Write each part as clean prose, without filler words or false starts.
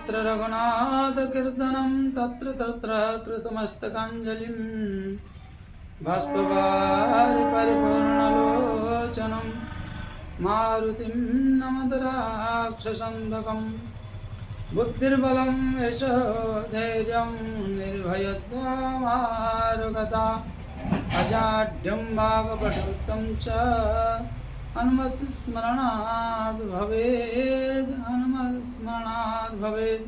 यत्र रघुनाथकीर्तनं तत्र तत्र कृतमस्तकाञ्जलिं बाष्पवारि परिपूर्णलोचनं मारुतिं नमत राक्षसन्तकं बुद्धिर्बलं यशोधैर्यं निर्भयत्वमारुगता अजाड्यं वागपटुत्वं च हनुमत्स्मरणाद् भवेद् हनुमत्स्मरणाद् भवेद्।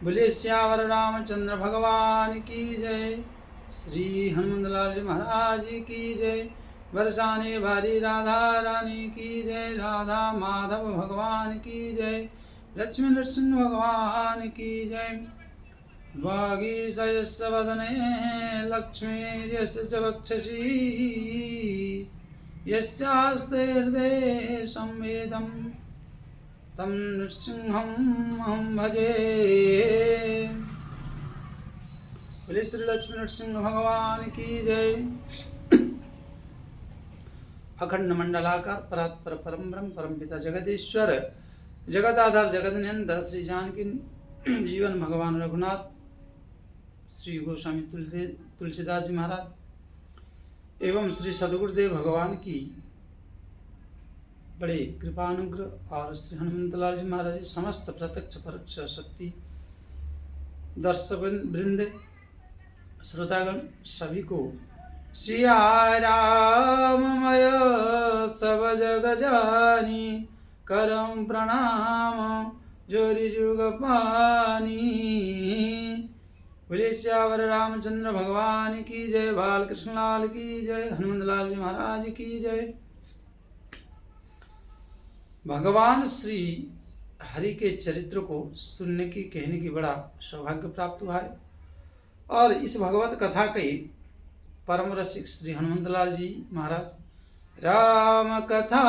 बोलिए श्यावर रामचंद्र भगवान की जय। श्री हनुमंतलाल जी महाराज की जय। बरसाने भारी राधा रानी की जय। राधा माधव भगवान की जय। लक्ष्मी नरसिंह भगवान की जय। वागीशयस्य वदने लक्ष्मीर्यस्य च वक्षसि यस्यास्ते हृदये संवेदं तं नृसिंहम् अहं भजे। बोले श्री लक्ष्मी नरसिंह भगवान की जय। अखंड मंडलाकार परात्पर परम ब्रह्म परम पिता जगदीश्वर जगदाधार जगत नियंता श्री जानकी जीवन भगवान रघुनाथ श्री गोस्वामी तुलसीदास जी महाराज एवं श्री सदगुरुदेव भगवान की बड़े कृपानुग्रह और श्री हनुमंतलाल जी महाराज समस्त प्रत्यक्ष परोक्ष शक्ति दर्शक वृंद श्रोतागण सभी को सिया राममय सब जग जानी करम प्रणाम जोरी जुग पानी। बोले श्यावर रामचंद्र भगवान की जय। बाल कृष्ण लाल की जय। हनुमंत लाल जी महाराज की जय। भगवान श्री हरि के चरित्र को सुनने की कहने की बड़ा सौभाग्य प्राप्त हुआ है और इस भगवत कथा के परम रसिक श्री हनुमंत लाल जी महाराज राम कथा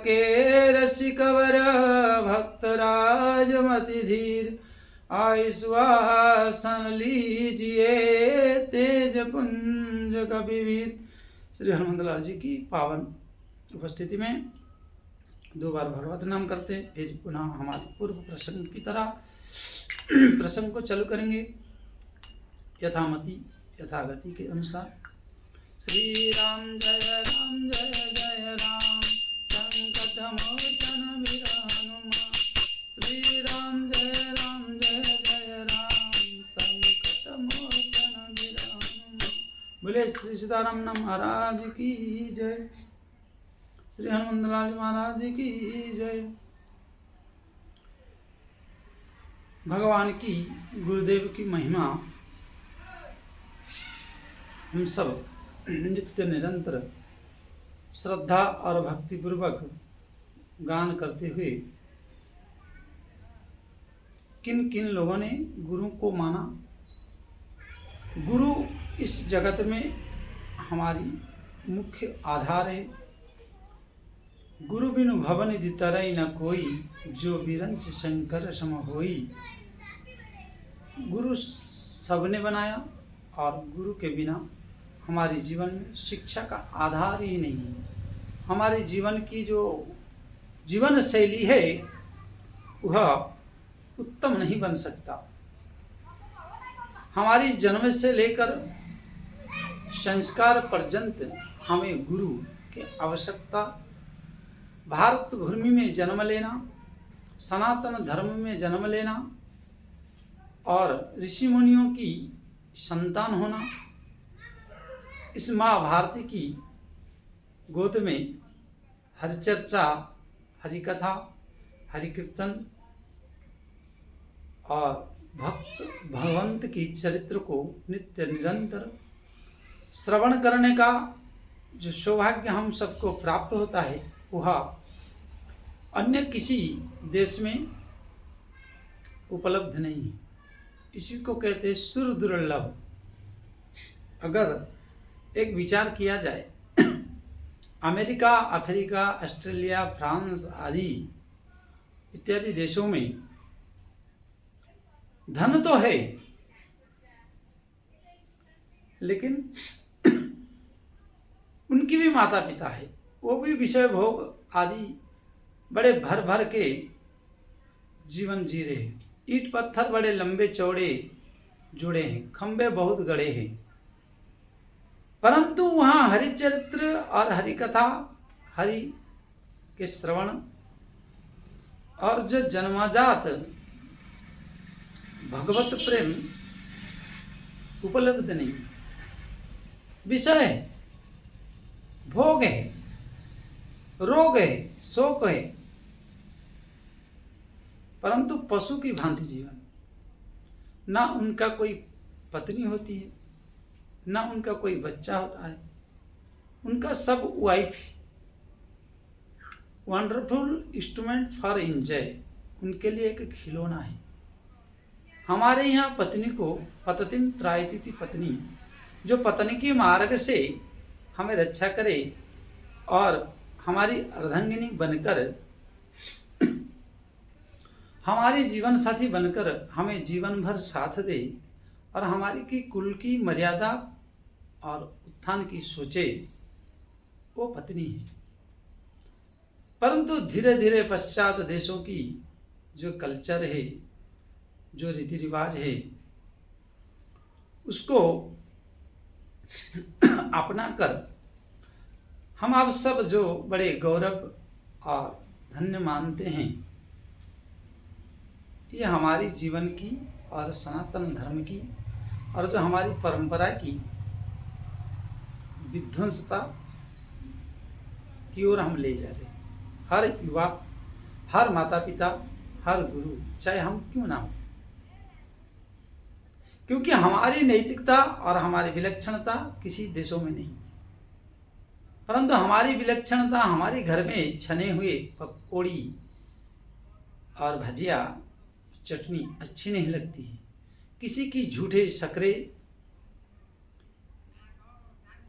के रसिकवर भक्तराज मति धीर आयुष्वासन लीजिए तेज पुंज कविवीर। श्री हनुमंत लाल जी की पावन उपस्थिति में दो बार भगवत नाम करते फिर पुनः हमारे पूर्व प्रसंग की तरह प्रसंग को चालू करेंगे यथामति यथागति के अनुसार। श्री राम जय जय राम संकट मोचन वीर हनुमान। श्री राम जय राम संकट मोचन वीर हनुमान। बोले श्री सीताराम महाराज की जय। श्री हनुमंत लाल महाराज की जय। भगवान की गुरुदेव की महिमा हम सब नित्य निरंतर श्रद्धा और भक्तिपूर्वक गान करते हुए किन किन लोगों ने गुरु को माना। गुरु इस जगत में हमारी मुख्य आधार है। गुरु बिनु भवन तरई न कोई जो बिरंच शंकर सम होई। गुरु सबने बनाया और गुरु के बिना हमारे जीवन में शिक्षा का आधार ही नहीं है। हमारे जीवन की जो जीवन शैली है वह उत्तम नहीं बन सकता। हमारी जन्म से लेकर संस्कार पर्यंत हमें गुरु की आवश्यकता। भारत भूमि में जन्म लेना, सनातन धर्म में जन्म लेना और ऋषि मुनियों की संतान होना, इस माँ भारती की गोद में हरि चर्चा, हरि कथा, हरि कीर्तन और भक्त भगवंत की चरित्र को नित्य निरंतर श्रवण करने का जो सौभाग्य हम सबको प्राप्त होता है वह अन्य किसी देश में उपलब्ध नहीं है। इसी को कहते हैं सुर दुर्लभ। अगर एक विचार किया जाए अमेरिका, अफ्रीका, ऑस्ट्रेलिया, फ्रांस आदि इत्यादि देशों में धन तो है लेकिन उनकी भी माता पिता है, वो भी विषय भोग आदि बड़े भर भर के जीवन जी रहे। ईंट पत्थर बड़े लंबे चौड़े जुड़े हैं, खंबे बहुत गड़े हैं, परंतु वहां हरि चरित्र और हरि कथा, हरि के श्रवण और जो जन्मजात भगवत प्रेम उपलब्ध नहीं। विषय है, भोग है, रोग है, शोक है, परंतु पशु की भांति जीवन। ना उनका कोई पत्नी होती है, ना उनका कोई बच्चा होता है, उनका सब वाइफ है। वंडरफुल इंस्ट्रूमेंट फॉर एंजॉय, उनके लिए एक खिलौना है। हमारे यहाँ पत्नी को पततिम त्रायती पत्नी, जो पत्नी के मार्ग से हमें रक्षा करे और हमारी अर्धांगिनी बनकर, हमारी जीवन साथी बनकर हमें जीवन भर साथ दे और हमारी की कुल की मर्यादा और उत्थान की सोचे, वो पत्नी है। परंतु धीरे धीरे पश्चात देशों की जो कल्चर है, जो रीति रिवाज है, उसको अपना कर हम आप सब जो बड़े गौरव और धन्य मानते हैं, ये हमारी जीवन की और सनातन धर्म की और जो हमारी परंपरा की विध्वंसता की ओर हम ले जा रहे हैं। हर युवा, हर माता पिता, हर गुरु, चाहे हम क्यों ना हो, क्योंकि हमारी नैतिकता और हमारी विलक्षणता किसी देशों में नहीं, परंतु हमारी विलक्षणता हमारे घर में छने हुए पकौड़ी और भजिया चटनी अच्छी नहीं लगती है। किसी की झूठे शकरे,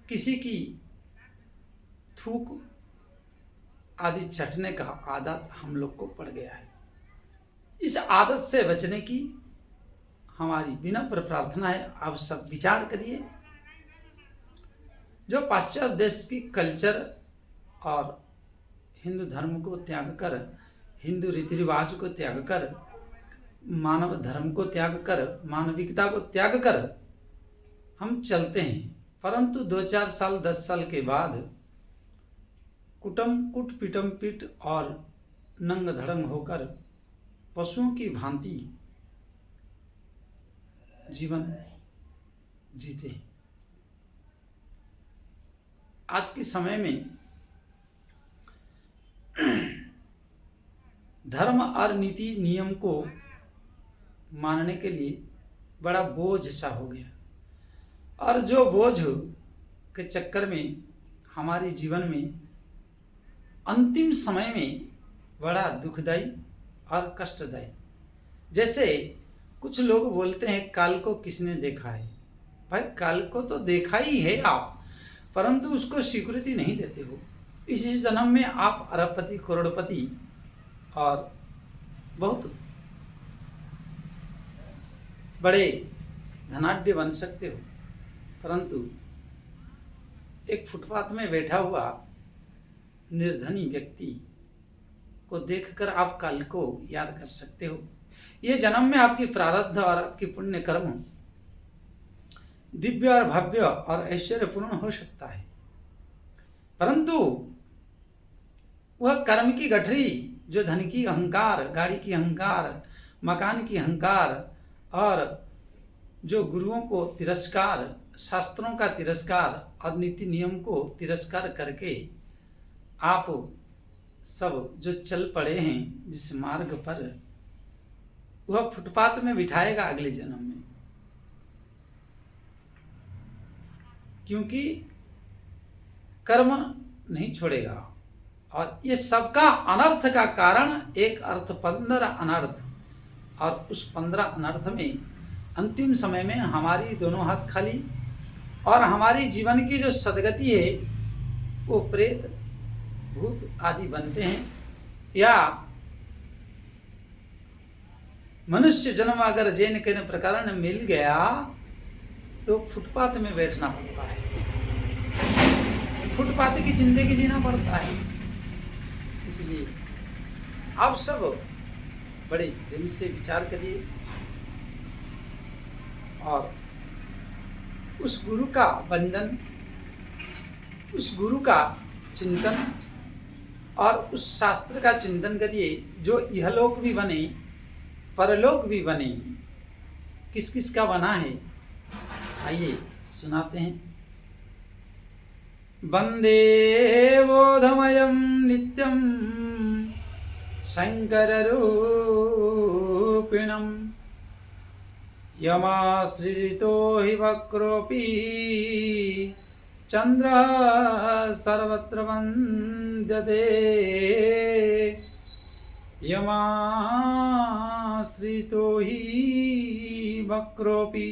किसी की थूक आदि चटने का आदत हम लोग को पड़ गया है। इस आदत से बचने की हमारी विनम्र प्रार्थना है, आप सब विचार करिए। जो पाश्चात्य देश की कल्चर और हिंदू धर्म को त्याग कर, हिंदू रीति रिवाज को त्याग कर, मानव धर्म को त्याग कर, मानविकता को त्याग कर हम चलते हैं, परंतु 2-4 साल 10 साल के बाद कुटम कुट पिटम पिट और नंग धड़ंग होकर पशुओं की भांति जीवन जीते हैं। आज के समय में धर्म और नीति नियम को मानने के लिए बड़ा बोझ सा हो गया, और जो बोझ के चक्कर में हमारे जीवन में अंतिम समय में बड़ा दुखदायी और कष्टदायी। जैसे कुछ लोग बोलते हैं काल को किसने देखा है। भाई काल को तो देखा ही है आप, परंतु उसको स्वीकृति नहीं देते हो। इसी जन्म में आप अरबपति, करोड़पति और बहुत बड़े धनाढ्य बन सकते हो, परंतु एक फुटपाथ में बैठा हुआ निर्धनी व्यक्ति को देखकर आप काल को याद कर सकते हो। ये जन्म में आपकी प्रारब्ध और आपकी पुण्य कर्म दिव्य और भव्य और ऐश्वर्यपूर्ण हो सकता है, परंतु वह कर्म की गठरी जो धन की अहंकार, गाड़ी की अहंकार, मकान की अहंकार और जो गुरुओं को तिरस्कार, शास्त्रों का तिरस्कार और नीति नियम को तिरस्कार करके आप सब जो चल पड़े हैं जिस मार्ग पर, वह फुटपाथ में बिठाएगा अगले जन्म में। क्योंकि कर्म नहीं छोड़ेगा, और ये सबका अनर्थ का कारण एक अर्थ 15 अनर्थ, और उस 15 अनर्थ में अंतिम समय में हमारी दोनों हाथ खाली और हमारी जीवन की जो सदगति है वो प्रेत, भूत आदि बनते हैं, या मनुष्य जन्म अगर जैन के प्रकार मिल गया तो फुटपाथ में बैठना पड़ता है, फुटपाथ की जिंदगी जीना पड़ता है। इसलिए आप सब बड़े प्रेम से विचार करिए और उस गुरु का वंदन, उस गुरु का चिंतन और उस शास्त्र का चिंतन करिए जो इहलोक भी बने परलोक भी बने। किस किस का बना है, आइए सुनाते हैं। वंदे बोधमयं नित्यं शंकररूपिणं यमाश्रितो हि वक्रोऽपि चन्द्रः सर्वत्र वन्द्यते। यमाश्रितो हि वक्रोऽपि,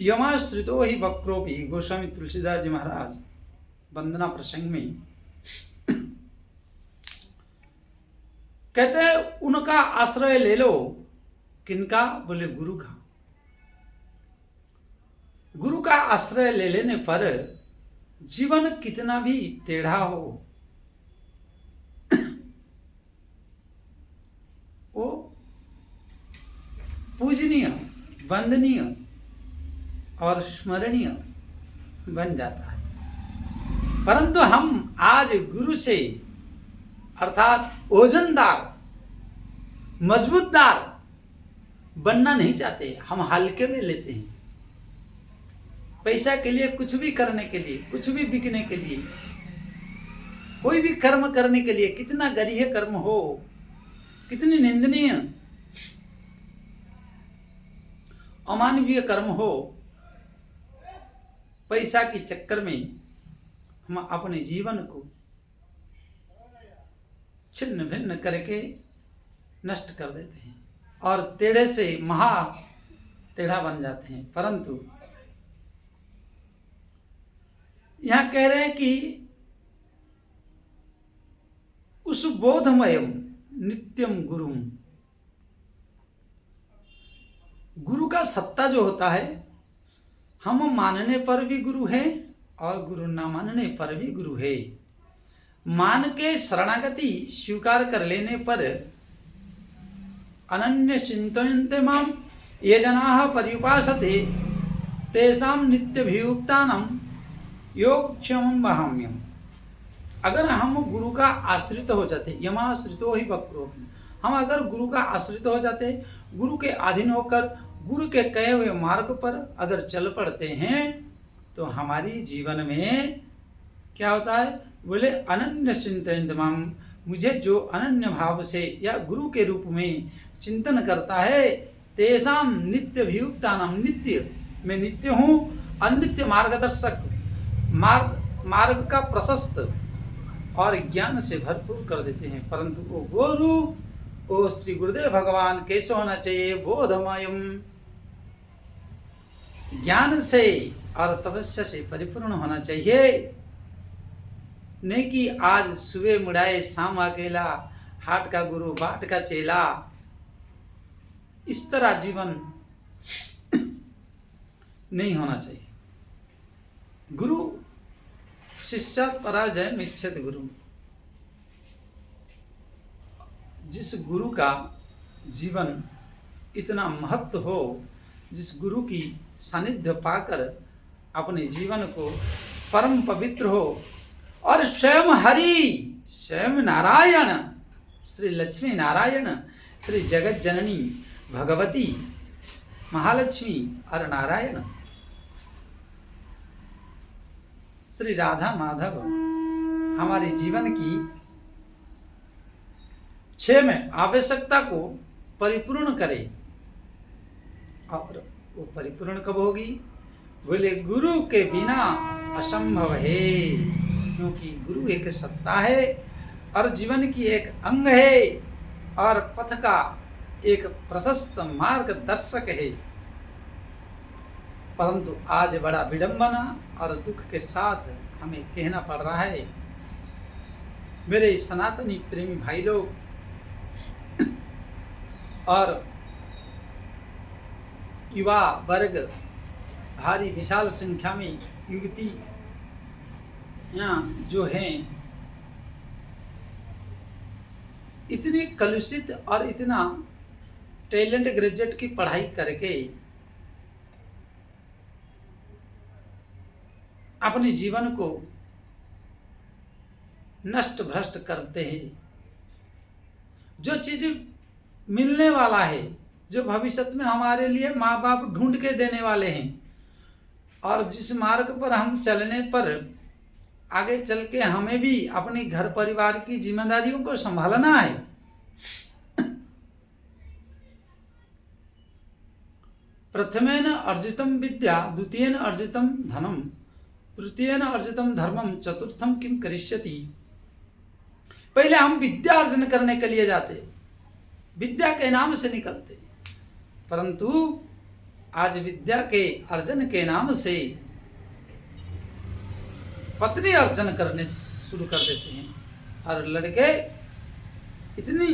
यमाश्रितो ही वक्रोपी। गोस्वामी तुलसीदास जी महाराज वंदना प्रसंग में कहते हैं उनका आश्रय ले लो। किनका? बोले गुरु का। गुरु का आश्रय ले लेने पर जीवन कितना भी टेढ़ा हो वो पूजनीय, वंदनीय और स्मरणीय बन जाता है। परंतु हम आज गुरु से अर्थात ओजनदार, मजबूतदार बनना नहीं चाहते। हम हल्के में लेते हैं। पैसा के लिए, कुछ भी करने के लिए, कुछ भी बिकने के लिए, कोई भी कर्म करने के लिए, कितना गरीय कर्म हो, कितनी निंदनीय अमानवीय कर्म हो, पैसा के चक्कर में हम अपने जीवन को छिन्न भिन्न करके नष्ट कर देते हैं और टेढ़े से महा टेढ़ा बन जाते हैं। परंतु यहां कह रहे हैं कि उस बोधमयम नित्यम गुरुम, गुरु का सत्ता जो होता है, हम मानने पर भी गुरु है और गुरु ना मानने पर भी गुरु है। मान के शरणागति स्वीकार कर लेने पर अनन्य चिंतयन्ते माम ये जनाः पर्युपासते तेषां नित्यभियुक्तानां योगक्षेमं वहाम्यहम्। अगर हम गुरु का आश्रित हो जाते, यमाश्रितो हि वक्रो, हम अगर गुरु का आश्रित हो जाते, गुरु के अधीन होकर गुरु के कहे हुए मार्ग पर अगर चल पड़ते हैं तो हमारी जीवन में क्या होता है? बोले अनन्य चिंतन माम, मुझे जो अनन्य भाव से या गुरु के रूप में चिंतन करता है, तेषाम नित्य अभियुक्तानाम, नित्य मैं नित्य हूँ, अनित्य मार्गदर्शक, मार्ग का प्रशस्त और ज्ञान से भरपूर कर देते हैं। परंतु वो गुरु, ओ श्री गुरुदेव भगवान कैसे होना चाहिए? बोधमयम, ज्ञान से और तपस्या से परिपूर्ण होना चाहिए। नहीं कि आज सुबह मुड़ाए शाम अकेला, हाट का गुरु बाट का चेला, इस तरह जीवन नहीं होना चाहिए। गुरु शिष्यात् पराजय मिच्छेत गुरु। जिस गुरु का जीवन इतना महत्व हो, जिस गुरु की सानिध्य पाकर अपने जीवन को परम पवित्र हो और स्वयं हरि, स्वयं नारायण, श्री लक्ष्मी नारायण, श्री जगत जननी भगवती महालक्ष्मी और नारायण, श्री राधा माधव हमारे जीवन की 6 में आवश्यकता को परिपूर्ण करे। और वो परिपूर्ण कब होगी? बोले गुरु के बिना असंभव है, क्योंकि गुरु एक सत्ता है और जीवन की एक अंग है और पथ का एक प्रशस्त मार्गदर्शक है। परंतु आज बड़ा विडंबना और दुख के साथ हमें कहना पड़ रहा है, मेरे सनातनी प्रेमी भाई लोग और युवा वर्ग, भारी विशाल संख्या में युवती यहाँ जो हैं, इतनी कलुषित और इतना टैलेंट ग्रेजुएट की पढ़ाई करके अपने जीवन को नष्ट भ्रष्ट करते हैं। जो चीज मिलने वाला है, जो भविष्य में हमारे लिए माँ बाप ढूंढ के देने वाले हैं, और जिस मार्ग पर हम चलने पर आगे चल के हमें भी अपने घर परिवार की जिम्मेदारियों को संभालना है, प्रथमेन अर्जितम विद्या, द्वितीयेन अर्जितम धनम, तृतीयेन अर्जितम धर्मम, चतुर्थम किम करिष्यति। पहले हम विद्या अर्जन करने के लिए जाते, विद्या के नाम से निकलते, परंतु आज विद्या के अर्जन के नाम से पत्नी अर्जन करने शुरू कर देते हैं। और लड़के इतनी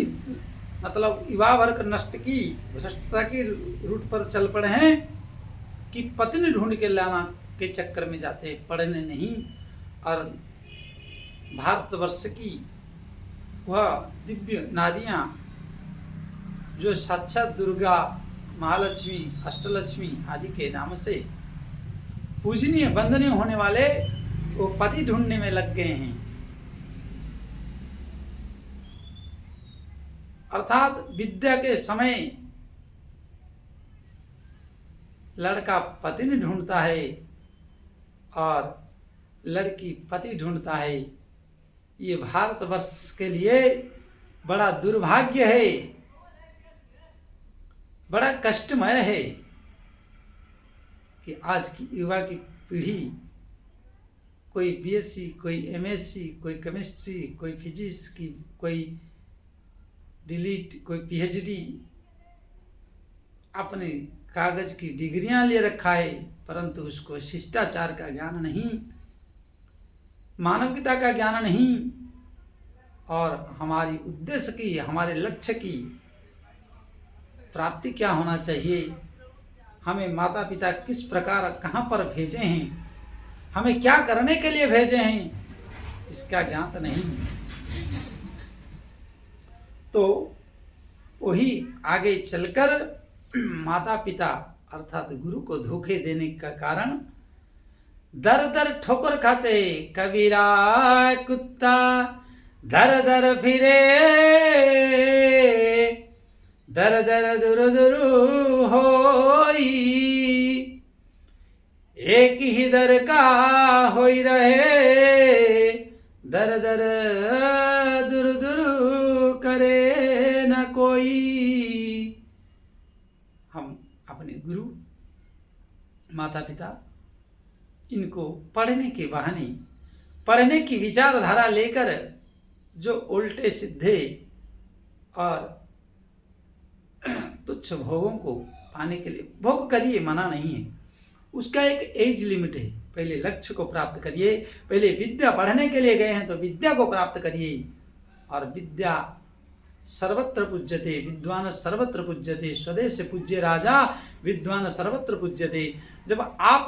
मतलब युवा वर्ग नष्ट की भ्रष्टता की रूट पर चल पड़े हैं कि पत्नी ढूंढ के लाना के चक्कर में जाते, पढ़ने नहीं। और भारतवर्ष की वह दिव्य नारियां जो साक्षात दुर्गा, महालक्ष्मी, अष्टलक्ष्मी आदि के नाम से पूजनीय वंदनीय होने वाले वो पति ढूंढने में लग गए हैं। अर्थात विद्या के समय लड़का पति नहीं ढूंढता है और लड़की पति ढूंढता है। ये भारतवर्ष के लिए बड़ा दुर्भाग्य है, बड़ा कष्टमय है कि आज की युवा की पीढ़ी कोई बीएससी, कोई एमएससी, कोई केमिस्ट्री, कोई फिजिक्स की, कोई डिलीट, कोई पीएचडी, अपने कागज की डिग्रियां ले रखा है, परंतु उसको शिष्टाचार का ज्ञान नहीं, मानविकता का ज्ञान नहीं, और हमारी उद्देश्य की, हमारे लक्ष्य की प्राप्ति क्या होना चाहिए, हमें माता पिता किस प्रकार कहाँ पर भेजे हैं, हमें क्या करने के लिए भेजे हैं, इसका ज्ञात नहीं। तो वही आगे चलकर माता पिता अर्थात गुरु को धोखे देने का कारण दर दर ठोकर खाते, कबीरा कुत्ता दर दर फिरे, दर दर दुरु दुरु होई, एक ही दर का होई रहे, दर दर दुरु दुरु करे न कोई। हम अपने गुरु माता पिता इनको पढ़ने के बहाने, पढ़ने की विचारधारा लेकर जो उल्टे सीधे और तुच्छ भोगों को पाने के लिए, भोग करिए मना नहीं है, उसका एक एज लिमिट है। पहले लक्ष्य को प्राप्त करिए, पहले विद्या पढ़ने के लिए गए हैं तो विद्या को प्राप्त करिए। और विद्या सर्वत्र पूज्यते, विद्वान सर्वत्र पूज्यते, स्वदेश पूज्य राजा, विद्वान सर्वत्र पूज्यते। जब आप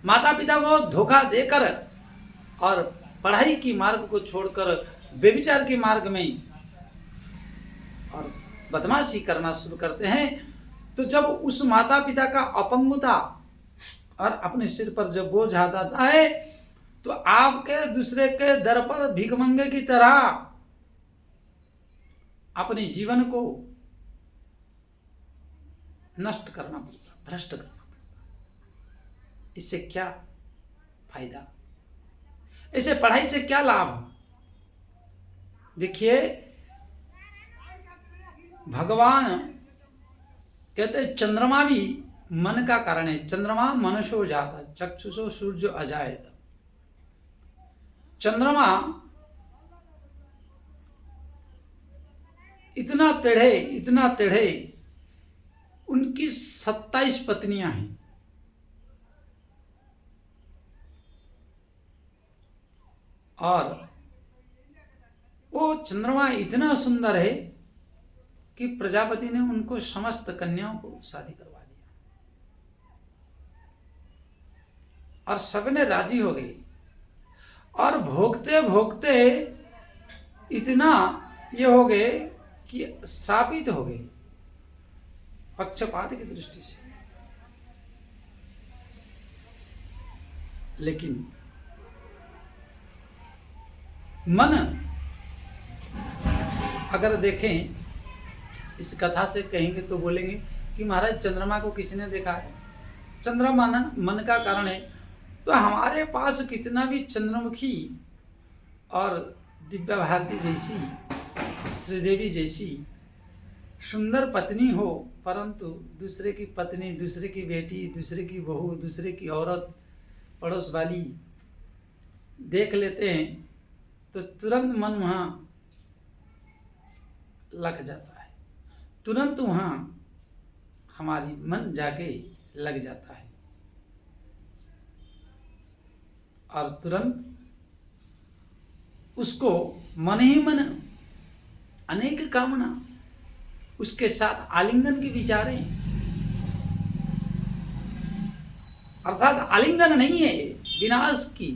माता पिता को धोखा देकर और पढ़ाई की मार्ग को छोड़कर व्यभिचार के मार्ग में और बदमाशी करना शुरू करते हैं, तो जब उस माता पिता का अपंगता और अपने सिर पर जब बोझ आ जाता है, तो आपके दूसरे के दर पर भिखमंगे की तरह अपने जीवन को नष्ट करना पड़ता, भ्रष्ट करना पड़ता। इससे क्या फायदा, इसे पढ़ाई से क्या लाभ? देखिए भगवान कहते चंद्रमा भी मन का कारण है, चंद्रमा मनसो जाता चक्षुषो सूर्य अजायत। चंद्रमा इतना टेढ़े, उनकी 27 पत्नियां हैं। और वो चंद्रमा इतना सुंदर है कि प्रजापति ने उनको समस्त कन्याओं को शादी करवा दिया और सबने राजी हो गई। और भोगते भोगते इतना ये हो गए कि श्रापित हो गए पक्षपात की दृष्टि से। लेकिन मन अगर देखें, इस कथा से कहेंगे तो बोलेंगे कि महाराज चंद्रमा को किसी ने देखा है? चंद्रमा ना मन का कारण है। तो हमारे पास कितना भी चंद्रमुखी और दिव्या भारती जैसी, श्रीदेवी जैसी सुंदर पत्नी हो, परंतु दूसरे की पत्नी, दूसरे की बेटी, दूसरे की बहू, दूसरे की औरत, पड़ोस वाली देख लेते हैं तो तुरंत मन वहाँ लग जाता है, तुरंत वहाँ हमारी मन जाके लग जाता है और तुरंत उसको मन ही मन अनेक कामना, उसके साथ आलिंगन की विचारें, अर्थात आलिंगन नहीं है, विनाश की,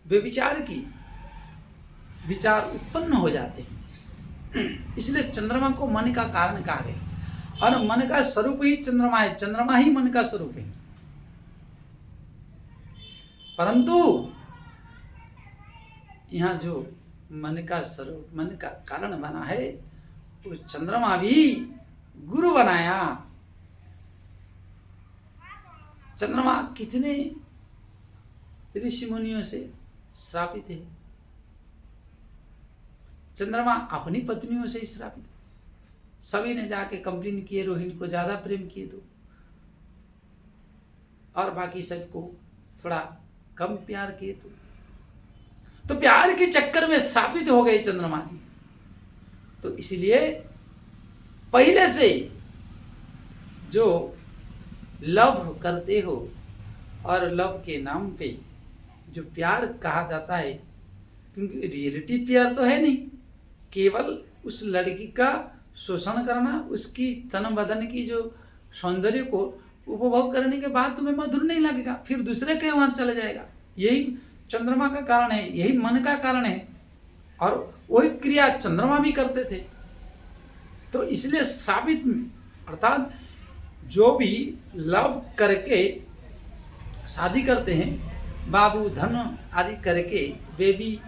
व्यभिचार की विचार उत्पन्न हो जाते हैं। इसलिए चंद्रमा को मन का कारण कहा गया और मन का स्वरूप ही चंद्रमा है, चंद्रमा ही मन का स्वरूप है। परंतु यहाँ जो मन का स्वरूप, मन का कारण बना है, वो चंद्रमा भी गुरु बनाया। चंद्रमा कितने ऋषि मुनियों से श्रापित है, चंद्रमा अपनी पत्नियों से ही श्रापित है। सभी ने जाके कंप्लेन किए, रोहिणी को ज्यादा प्रेम किए और बाकी सबको थोड़ा कम प्यार किए तो प्यार के चक्कर में श्रापित हो गए चंद्रमा जी। तो इसलिए पहले से जो लव करते हो और लव के नाम पे जो प्यार कहा जाता है, क्योंकि रियलिटी प्यार तो है नहीं, केवल उस लड़की का शोषण करना, उसकी तन बदन की जो सौंदर्य को उपभोग करने के बाद तुम्हें मधुर नहीं लगेगा, फिर दूसरे के वहां चला जाएगा। यही चंद्रमा का कारण है, यही मन का कारण है और वही क्रिया चंद्रमा भी करते थे। तो इसलिए साबित, अर्थात जो भी लव करके शादी करते हैं, बाबू धन आदि करके बेबी,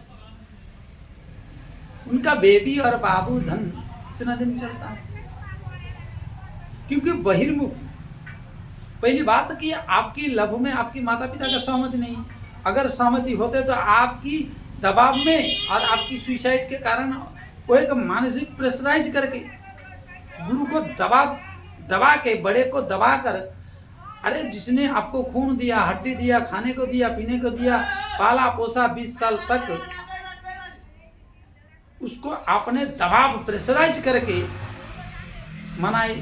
उनका बेबी और बाबू धन कितना दिन चलता है? क्योंकि बहिर्मुख, पहली बात कि आपकी लव में आपकी माता पिता का सहमति नहीं, अगर सहमति होते तो आपकी दबाव में और आपकी सुसाइड के कारण वो एक मानसिक प्रेशराइज करके गुरु को दबा के, बड़े को दबा कर, अरे जिसने आपको खून दिया, हड्डी दिया, खाने को दिया, पीने को दिया, पाला पोसा 20 साल तक, उसको आपने दबाव प्रेशराइज करके मनाए,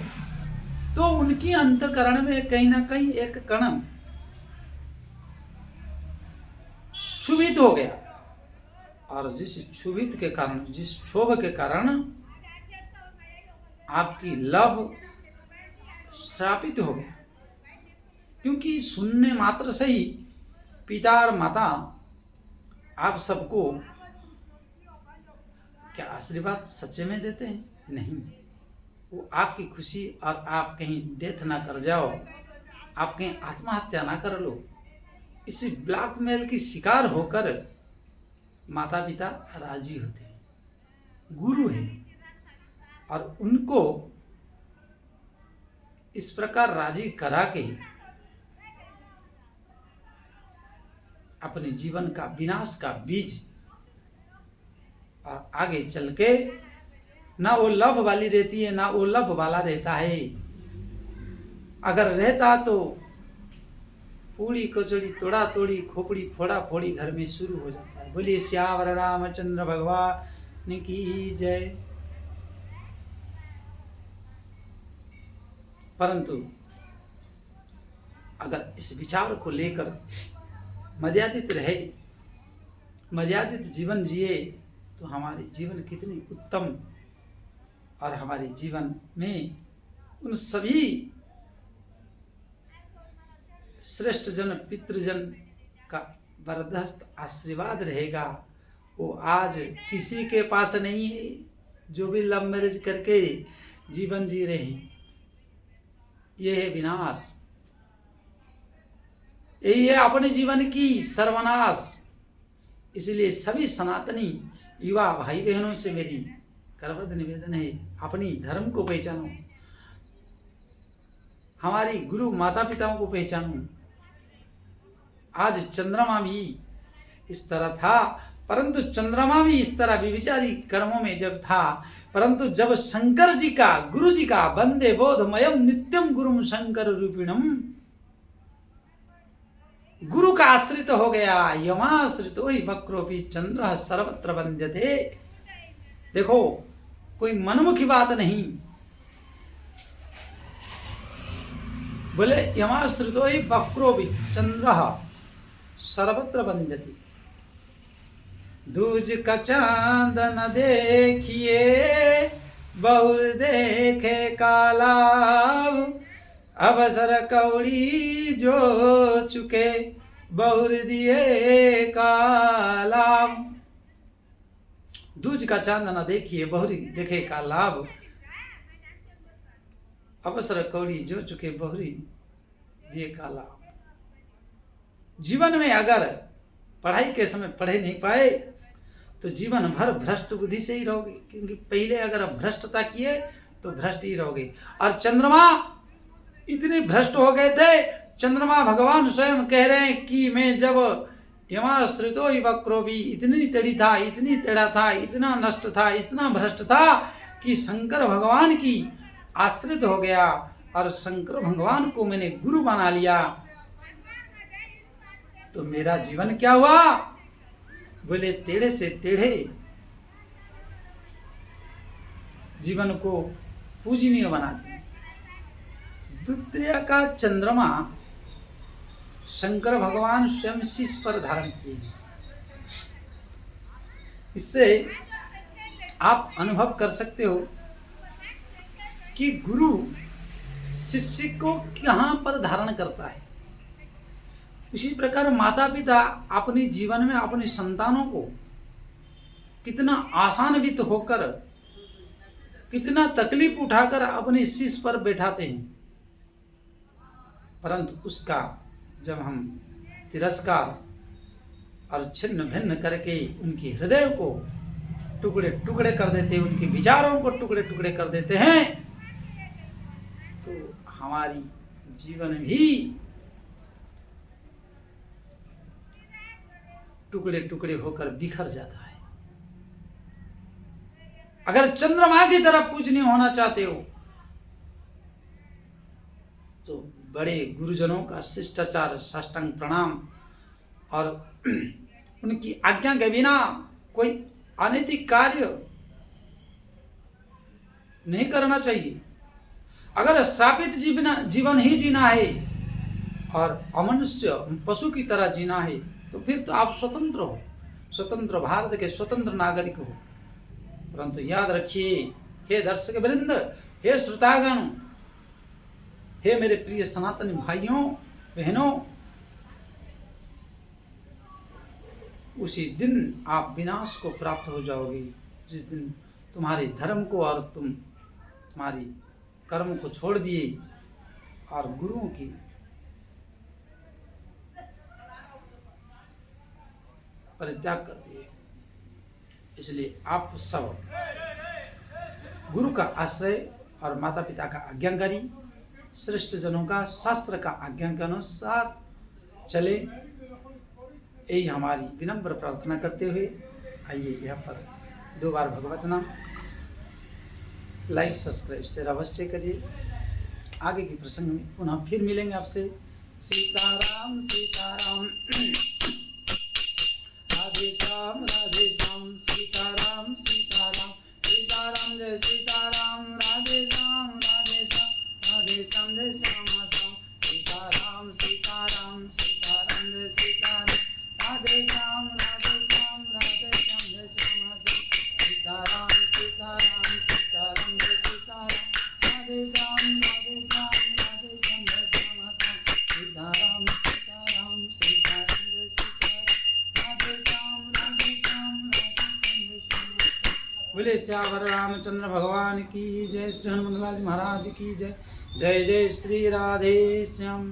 तो उनकी अंतकरण में कहीं ना कहीं एक कण क्षुभित हो गया और जिस क्षुभित के कारण, जिस क्षोभ के कारण आपकी लव श्रापित हो गया। क्योंकि सुनने मात्र से ही पिता और माता आप सबको क्या आशीर्वाद सच्चे में देते हैं? नहीं, वो आपकी खुशी और आप कहीं डेथ ना कर जाओ, आप कहीं आत्महत्या ना कर लो, इसी ब्लैकमेल की शिकार होकर माता पिता राजी होते हैं, गुरु है, और उनको इस प्रकार राजी करा के अपने जीवन का विनाश का बीज, और आगे चल के ना वो लव वाली रहती है ना वो लव वाला रहता है। अगर रहता तो पूड़ी कचौड़ी तोड़ा तोड़ी खोपड़ी फोड़ा फोड़ी घर में शुरू हो जाता है। बोलिए श्यावर रामचंद्र भगवान की जय। परंतु अगर इस विचार को लेकर मर्यादित रहे, मर्यादित जीवन जिए, तो हमारे जीवन कितनी उत्तम, और हमारे जीवन में उन सभी श्रेष्ठ जन पितृजन का वरदस्त आशीर्वाद रहेगा, वो आज किसी के पास नहीं है। जो भी लव मैरिज करके जीवन जी रहे हैं, ये है विनाश, यही है अपने जीवन की सर्वनाश। इसलिए सभी सनातनी युवा भाई बहनों से मेरी करबद्ध निवेदन है, अपनी धर्म को पहचानो, हमारी गुरु माता पिताओं को पहचानो। आज चंद्रमा भी इस तरह था, परंतु चंद्रमा भी इस तरह विविचारी कर्मों में जब था, परंतु जब शंकर जी का, गुरु जी का वंदे बोधमयम नित्यम गुरुम शंकर रूपिणम, गुरु का आश्रित हो गया, यमाश्रित ही वक्रोपी चंद्र सर्वत्र वंद्यते। देखो कोई मनमुखी बात नहीं, बोले यमाश्रित ही वक्रोपी चंद्र सर्वत्र वंद्यते। दूज का चांद न देखिए बहुर देखे काला, अवसर कौड़ी जो चुके बहुर दिए काला। दूज का चांद न देखिए बहुरी देखे का लाभ, अवसर कौड़ी जो चुके बहुरी दिए का लाभ। जीवन में अगर पढ़ाई के समय पढ़े नहीं पाए तो जीवन भर भ्रष्ट बुद्धि से ही रहोगे, क्योंकि पहले अगर भ्रष्टता किए तो भ्रष्ट ही रहोगे। और चंद्रमा इतने भ्रष्ट हो गए थे, चंद्रमा भगवान स्वयं कह रहे हैं कि मैं जब यमाश्रितो वक्रोभी, इतनी टेढ़ी था, इतनी टेढ़ा था, इतना नष्ट था, इतना भ्रष्ट था कि शंकर भगवान की आश्रित हो गया और शंकर भगवान को मैंने गुरु बना लिया, तो मेरा जीवन क्या हुआ? बोले टेढ़े से टेढ़े जीवन को पूजनीय बना दिया। द्वितीय का चंद्रमा शंकर भगवान स्वयं शीश पर धारण किए। इससे आप अनुभव कर सकते हो कि गुरु शिष्य को कहां पर धारण करता है। इसी प्रकार माता पिता अपने जीवन में अपने संतानों को कितना आसान्वित होकर, कितना तकलीफ उठाकर अपने शीश पर बैठाते हैं, परंतु उसका जब हम तिरस्कार और छिन्न भिन्न करके उनके हृदय को टुकड़े टुकड़े कर देते हैं, उनके विचारों को टुकड़े टुकड़े कर देते हैं, तो हमारी जीवन भी टुकड़े टुकड़े होकर बिखर जाता है। अगर चंद्रमा की तरह पूजनीय होना चाहते हो तो बड़े गुरुजनों का शिष्टाचार, साष्टांग प्रणाम और उनकी आज्ञा के बिना कोई अनैतिक कार्य नहीं करना चाहिए। अगर श्रापित जीवन ही जीना है और अमनुष्य पशु की तरह जीना है तो फिर तो आप स्वतंत्र हो, स्वतंत्र भारत के स्वतंत्र नागरिक हो। परंतु याद रखिए, हे दर्शक वृंद, हे श्रोतागण, हे मेरे प्रिय सनातनी भाइयों बहनों, उसी दिन आप विनाश को प्राप्त हो जाओगे जिस दिन तुम्हारे धर्म को और तुम्हारी कर्म को छोड़ दिए और गुरुओं की परित्याग कर दिए। इसलिए आप सब गुरु का आश्रय और माता पिता का आज्ञाकारी, श्रेष्ठ जनों का शास्त्र का आज्ञा के अनुसार चले, यही हमारी विनम्र प्रार्थना करते हुए आइए यहाँ पर 2 बार भगवत नाम लाइक सब्सक्राइब शेयर अवश्य करिए। आगे के प्रसंग में पुनः फिर मिलेंगे आपसे। सीताराम सीताराम, राधे श्याम सीताराम सीताराम, सीताराम जय सीताराम, राधे श्याम राधे श्याम, राधे श्याम जय श्याम श्याम, सीताराम सीताराम सीताराम जय सीताराम, राधे श्याम राधे श्याम, राधे श्याम जय श्याम श्याम, सीताराम सीताराम सीताराम जय सीताराम, राधे श्याम राधे श्याम, राधे श्याम जय श्याम श्याम, सीताराम सीताराम सीताराम जय सीताराम। बोले श्यावर रामचंद्र भगवान की जय। श्री हनुमान लाल महाराज की जय। जय जय श्री राधे श्याम।